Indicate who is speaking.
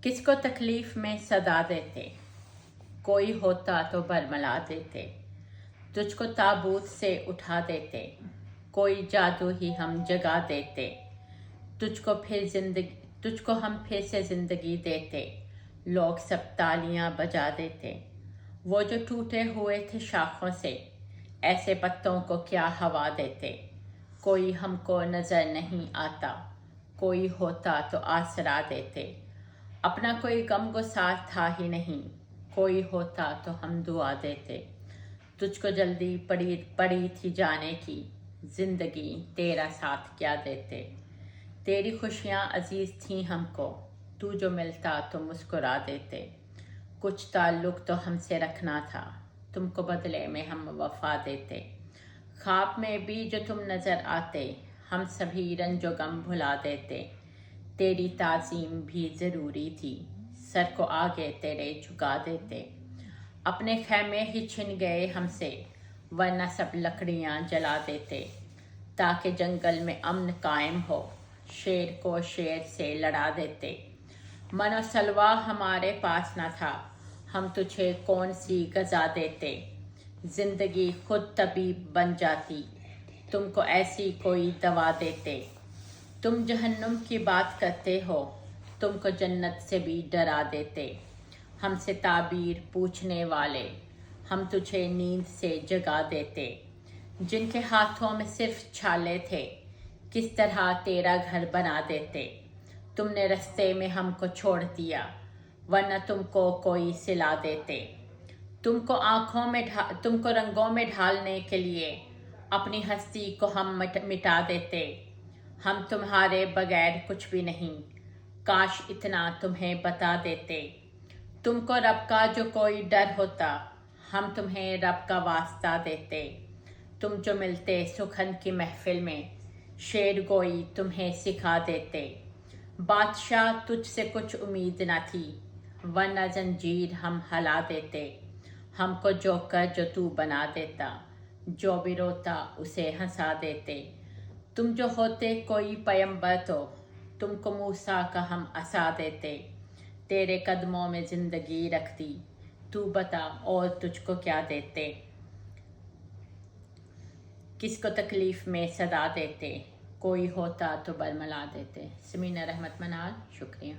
Speaker 1: کس کو تکلیف میں صدا دیتے، کوئی ہوتا تو برملا دیتے، تجھ کو تابوت سے اٹھا دیتے، کوئی جادو ہی ہم جگا دیتے، تجھ کو ہم پھر سے زندگی دیتے، لوگ سب تالیاں بجا دیتے۔ وہ جو ٹوٹے ہوئے تھے شاخوں سے، ایسے پتوں کو کیا ہوا دیتے، کوئی ہم کو نظر نہیں آتا، کوئی ہوتا تو آسرا دیتے، اپنا کوئی غم گسار تھا ہی نہیں، کوئی ہوتا تو ہم دعا دیتے، تجھ کو جلدی پڑی تھی جانے کی، زندگی تیرا ساتھ کیا دیتے، تیری خوشیاں عزیز تھیں ہم کو، تو جو ملتا تو مسکرا دیتے، کچھ تعلق تو ہم سے رکھنا تھا، تم کو بدلے میں ہم وفا دیتے، خواب میں بھی جو تم نظر آتے، ہم سبھی رنج و غم بھلا دیتے، تیری تعظیم بھی ضروری تھی، سر کو آگے تیرے جھکا دیتے، اپنے خیمے ہی چھن گئے ہم سے، ورنہ سب لکڑیاں جلا دیتے، تاکہ جنگل میں امن قائم ہو، شیر کو شیر سے لڑا دیتے، من و سلوا ہمارے پاس نہ تھا، ہم تجھے کون سی غذا دیتے، زندگی خود طبیب بن جاتی، تم کو ایسی کوئی دوا دیتے، تم جہنم کی بات کرتے ہو، تم کو جنت سے بھی ڈرا دیتے، ہم سے تعبیر پوچھنے والے، ہم تجھے نیند سے جگا دیتے، جن کے ہاتھوں میں صرف چھالے تھے، کس طرح تیرا گھر بنا دیتے، تم نے رستے میں ہم کو چھوڑ دیا، ورنہ تم کو کوئی سلا دیتے، تم کو رنگوں میں ڈھالنے کے لیے اپنی ہستی کو ہم مٹا دیتے، ہم تمہارے بغیر کچھ بھی نہیں، کاش اتنا تمہیں بتا دیتے، تم کو رب کا جو کوئی ڈر ہوتا، ہم تمہیں رب کا واسطہ دیتے، تم جو ملتے سخن کی محفل میں، شعر گوئی تمہیں سکھا دیتے، بادشاہ تجھ سے کچھ امید نہ تھی، ورنہ زنجیر ہم ہلا دیتے، ہم کو جوکر جو تو بنا دیتا، جو بھی روتا اسے ہنسا دیتے، تم جو ہوتے کوئی پیمبر تو، تم کو موسیٰ کا ہم عصا دیتے، تیرے قدموں میں زندگی رکھتی، تو بتا اور تجھ کو کیا دیتے، کس کو تکلیف میں صدا دیتے، کوئی ہوتا تو برملا دیتے۔ سمینہ رحمت منال، شکریہ۔